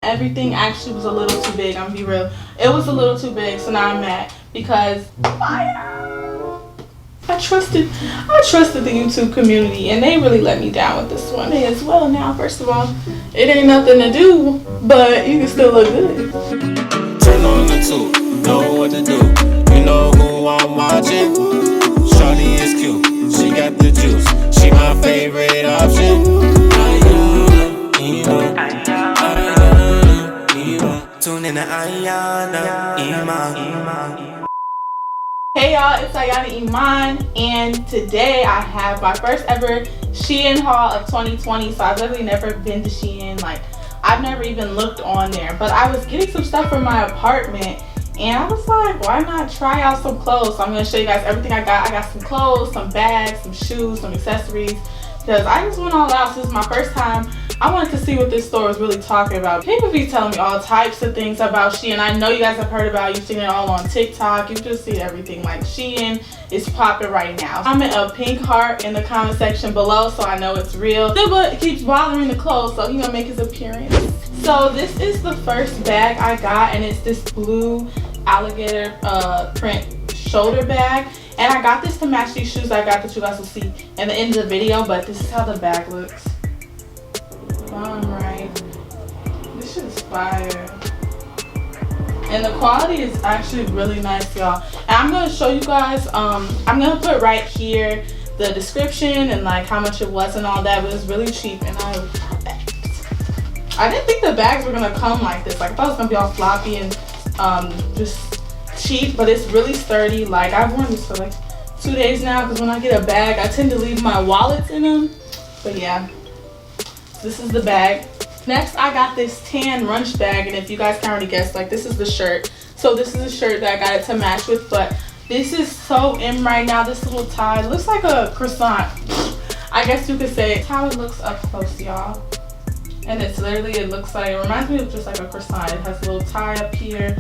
everything actually was a little too big. I'm gonna be real. It was a little too big, so now I'm mad because I trusted the YouTube community, and they really let me down with this one as well. Now, first of all, it ain't nothing to do, but you can still look good. Turn on the tube, know what to do. You know who I'm watching. Shawty is cute, she got the juice. She my favorite option. Tune in to Ayana. Hey y'all, it's Ayana Iman, and today I have my first ever Shein haul of 2020. So I've literally never been to Shein, like I've never even looked on there, but I was getting some stuff for my apartment and I was like, why not try out some clothes? So I'm going to show you guys everything I got. I got some clothes, some bags, some shoes, some accessories, because I just went all out. This is my first time. I wanted to see what this store was really talking about. People be telling me all types of things about Shein. I know you guys have heard about it. You've seen it all on TikTok. You've just seen everything. Like, Shein is popping right now. Comment a pink heart in the comment section below so I know it's real. But keeps bothering the clothes, so he's gonna make his appearance. So this is the first bag I got, and it's this blue alligator print shoulder bag. And I got this to match these shoes I got that you guys will see in the end of the video, but this is how the bag looks. Right, this shit is fire, and the quality is actually really nice, y'all. And I'm gonna show you guys. I'm gonna put right here the description and like how much it was and all that, but it's really cheap. And I didn't think the bags were gonna come like this. Like, I thought it was gonna be all floppy and just cheap, but it's really sturdy. Like, I've worn this for like 2 days now because when I get a bag, I tend to leave my wallets in them. But yeah. This is the bag. Next, I got this tan runch bag, and if you guys can already guess, like, this is the shirt. So this is the shirt that I got it to match with, but this is so in right now. This little tie, it looks like a croissant, I guess you could say. It's how it looks up close, y'all. And it's literally, it looks like, it reminds me of just like a croissant. It has a little tie up here,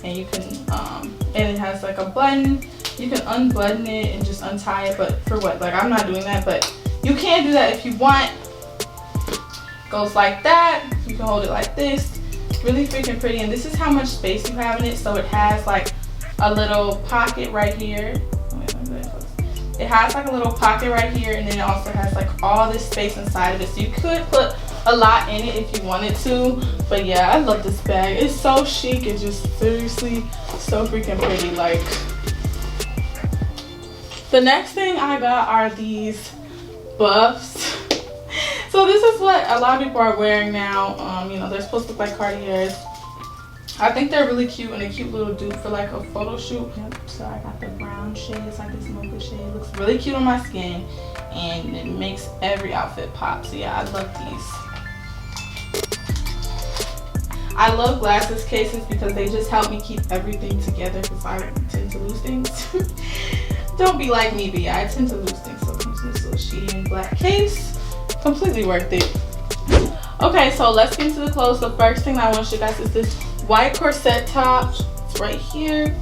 and you can, and it has like a button. You can unbutton it and just untie it, but for what? Like, I'm not doing that, but you can do that if you want. Goes like that. You can hold it like this. Really freaking pretty. And this is how much space you have in it. So it has like a little pocket right here. It has like a little pocket right here, and then it also has like all this space inside of it. So you could put a lot in it if you wanted to. But yeah, I love this bag. It's so chic. It's just seriously so freaking pretty. Like, the next thing I got are these buffs. So this is what a lot of people are wearing now. You know, they're supposed to look like Cartiers. I think they're really cute and a cute little dupe for like a photo shoot. Yep, so I got the brown shade. It's like this mocha shade. It looks really cute on my skin, and it makes every outfit pop. So yeah, I love these. I love glasses cases because they just help me keep everything together because I tend to lose things. Don't be like me, but yeah, I tend to lose things. So I'm using this little Shein black case. Completely worth it. Okay, so let's get into the clothes. The first thing I want to show you guys is this white corset top. It's right here,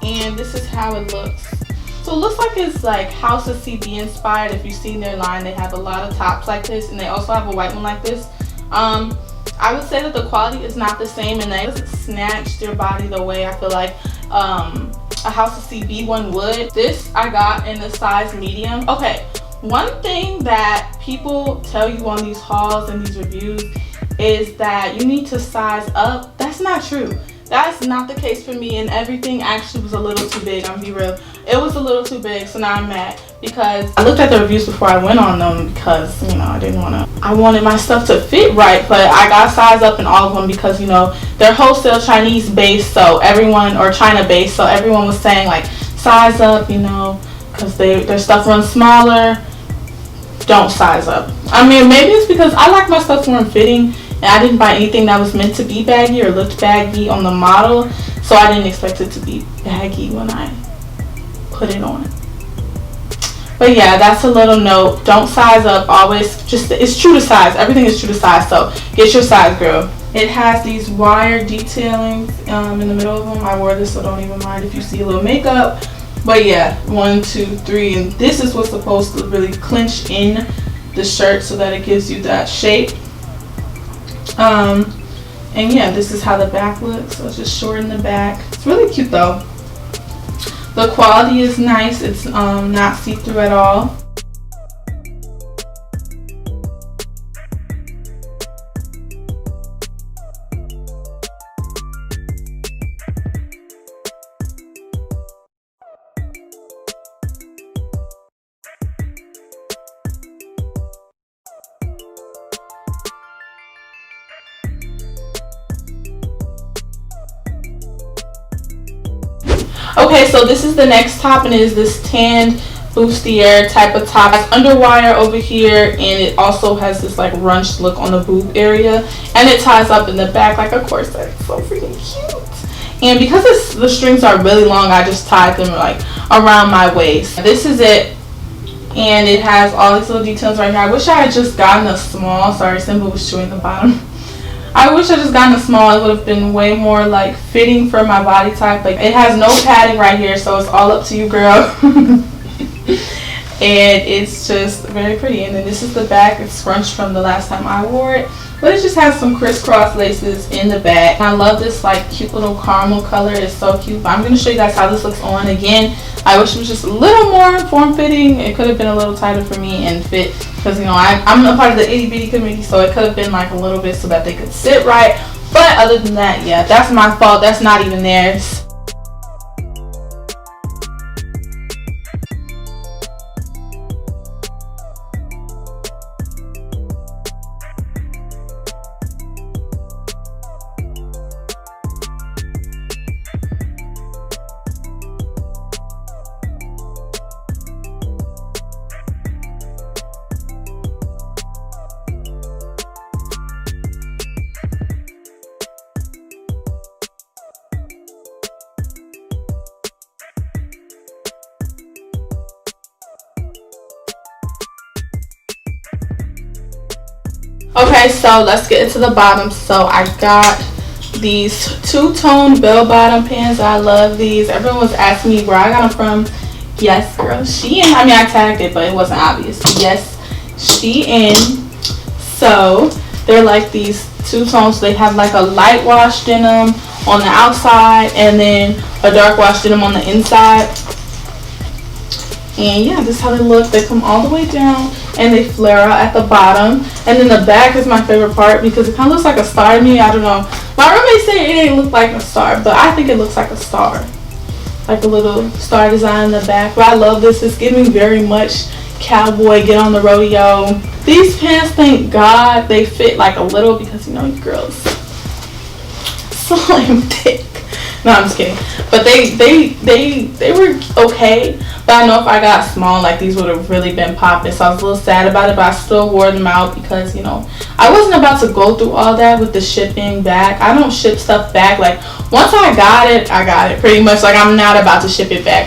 and this is how it looks. So it looks like it's like House of CB inspired. If you've seen their line, they have a lot of tops like this, and they also have a white one like this. I would say that the quality is not the same, and that doesn't snatch their body the way I feel like a House of CB one would. This I got in the size medium. Okay. One thing that people tell you on these hauls and these reviews is that you need to size up. That's not true. That's not the case for me, and everything actually was a little too big. I'm gonna be real. It was a little too big, so now I'm mad because I looked at the reviews before I went on them because, you know, I wanted my stuff to fit right, but I got size up in all of them because, you know, they're wholesale Chinese based, so everyone, or China based, so everyone was saying like size up, you know, because their stuff runs smaller. Don't size up. I mean, maybe it's because I like my stuff more fitting, and I didn't buy anything that was meant to be baggy or looked baggy on the model, so I didn't expect it to be baggy when I put it on. But yeah, that's a little note. Don't size up. Always just, it's true to size. Everything is true to size, so get your size, girl. It has these wire detailing in the middle of them. I wore this, so don't even mind if you see a little makeup. But yeah, 1, 2, 3, and this is what's supposed to really clinch in the shirt so that it gives you that shape. And yeah, this is how the back looks. So it's just short in the back. It's really cute though. The quality is nice. It's not see-through at all. Okay, so this is the next top, and it is this tanned bustier type of top. It's underwire over here, and it also has this like runched look on the boob area, and it ties up in the back like a corset. It's so freaking cute. And because the strings are really long, I just tied them like around my waist. This is it, and it has all these little details right here. I wish I had just gotten a small. Sorry, Simba was chewing the bottom. I wish I just gotten a small. It would have been way more like fitting for my body type. Like, it has no padding right here, so it's all up to you, girl. And it's just very pretty. And then this is the back. It's scrunched from the last time I wore it, but it just has some crisscross laces in the back. I love this like cute little caramel color. It's so cute. But I'm going to show you guys how this looks on. Again, I wish it was just a little more form-fitting. It could have been a little tighter for me and fit, because, you know, I'm a part of the itty bitty committee, so it could have been like a little bit so that they could sit right. But other than that, yeah, that's my fault. That's not even theirs. Okay, so let's get into the bottom. So I got these two-tone bell-bottom pants. I love these. Everyone was asking me where I got them from. Yes, girl, Shein. I mean, I tagged it, but it wasn't obvious. Yes, Shein. So they're like these two-tones. They have like a light wash denim on the outside and then a dark wash denim on the inside. And yeah, this is how they look. They come all the way down and they flare out at the bottom. And then the back is my favorite part because it kind of looks like a star to me. I don't know. My roommate said it didn't look like a star, but I think it looks like a star. Like a little star design in the back. But I love this. It's giving very much cowboy, get on the rodeo. These pants, thank God, they fit like a little because, you know, you girls slim thick. No, I'm just kidding. But they were okay. But I know if I got small, like these would have really been popping. So I was a little sad about it, but I still wore them out because, you know, I wasn't about to go through all that with the shipping back. I don't ship stuff back. Like, once I got it pretty much. Like, I'm not about to ship it back.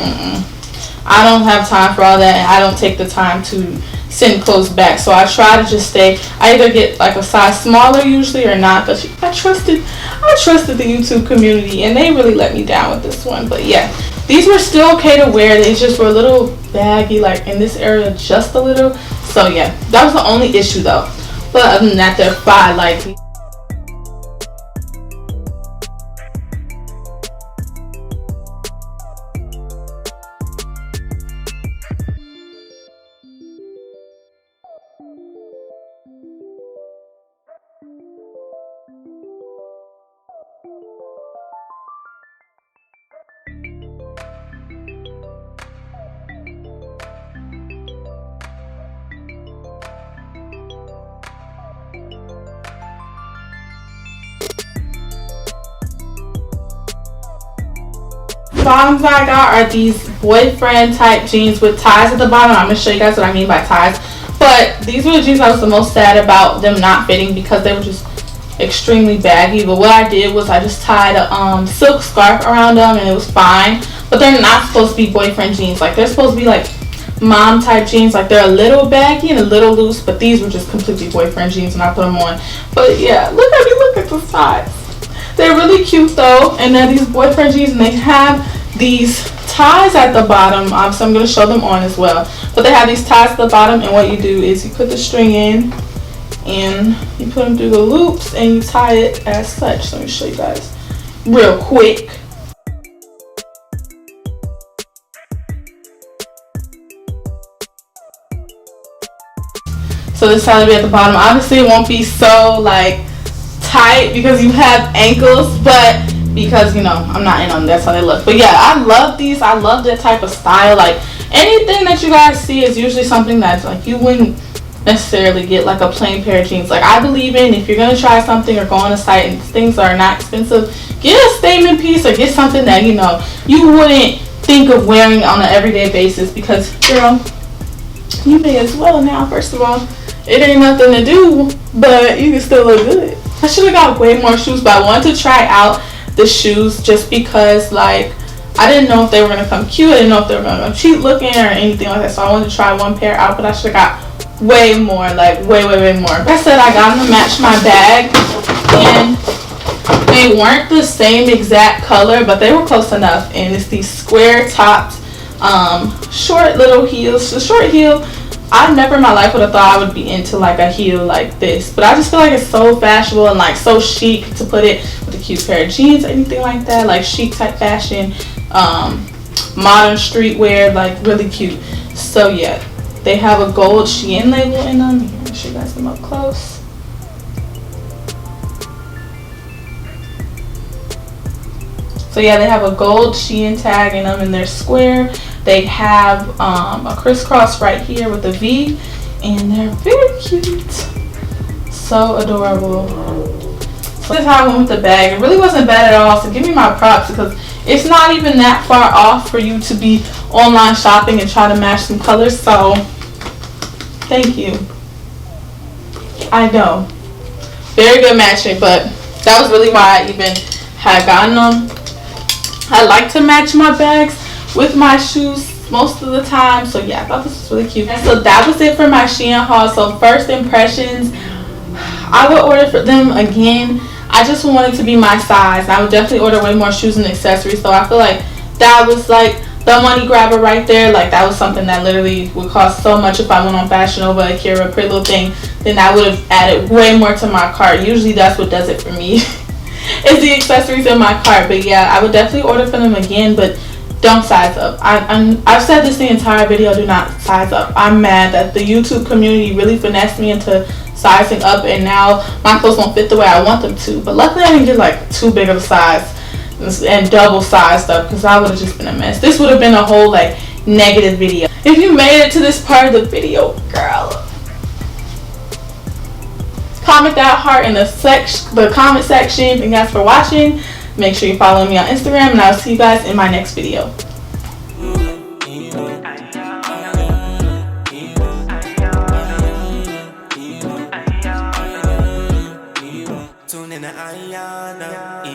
I don't have time for all that, and I don't take the time to send clothes back. So I try to just stay. I either get like a size smaller usually or not. But I trusted the YouTube community, and they really let me down with this one. But yeah, these were still okay to wear. They just were a little baggy, like in this area just a little. So yeah, that was the only issue though. But other than that, they're fine. Like, bottoms I got are these boyfriend type jeans with ties at the bottom. I'm gonna show you guys what I mean by ties. But these were the jeans I was the most sad about them not fitting because they were just extremely baggy. But what I did was I just tied a silk scarf around them and it was fine. But they're not supposed to be boyfriend jeans. Like, they're supposed to be like mom type jeans. Like, they're a little baggy and a little loose, but these were just completely boyfriend jeans when I put them on. But yeah, look at the size. They're really cute though, and they're these boyfriend jeans, and they have these ties at the bottom. So I'm going to show them on as well. But they have these ties at the bottom, and what you do is you put the string in, and you put them through the loops and you tie it as such. Let me show you guys real quick. So this tie will be at the bottom. Obviously it won't be so like tight because you have ankles, but because you know I'm not in them, that's how they look. But yeah, I love these. I love that type of style. Like anything that you guys see is usually something that's like you wouldn't necessarily get like a plain pair of jeans. Like I believe in, if you're gonna try something or go on a site and things are not expensive, get a statement piece or get something that you know you wouldn't think of wearing on an everyday basis, because girl, you may as well now. First of all, it ain't nothing to do, but you can still look good. I should have got way more shoes, but I wanted to try out the shoes just because like I didn't know if they were gonna come cute. I didn't know if they were gonna come cheap looking or anything like that. So I wanted to try one pair out, but I should have got way more, like way more. Like I said, I got them to match my bag, and they weren't the same exact color, but they were close enough. And it's these square topped, short little heels. The short heel, I never in my life would have thought I would be into like a heel like this, but I just feel like it's so fashionable and like so chic to put it with a cute pair of jeans, anything like that, like chic type fashion, modern streetwear, like really cute. So yeah, they have a gold Shein label in them. Here, let me show you guys them up close. So yeah, they have a gold Shein tag in them and they're square. They have a crisscross right here with a V, and they're very cute. So adorable. So this is how I went with the bag. It really wasn't bad at all, so give me my props, because it's not even that far off for you to be online shopping and try to match some colors. So thank you. I know. Very good matching, but that was really why I even had gotten them. I like to match my bags with my shoes most of the time, so yeah, I thought this was really cute. So that was it for my Shein haul. So first impressions, I would order for them again. I just wanted to be my size. I would definitely order way more shoes and accessories, so I feel like that was like the money grabber right there. Like that was something that literally would cost so much. If I went on Fashion Nova, Akira, Pretty Little Thing, then I would have added way more to my cart. Usually that's what does it for me is the accessories in my cart. But yeah, I would definitely order for them again, but don't size up. I've said this the entire video, do not size up. I'm mad that the YouTube community really finessed me into sizing up, and now my clothes don't fit the way I want them to. But luckily I didn't get like too big of a size and double sized up, because I would have just been a mess. This would have been a whole like negative video. If you made it to this part of the video, girl, comment that heart in the comment section. Thank you guys for watching. Make sure you follow me on Instagram, and I'll see you guys in my next video. Tune in to Ayana.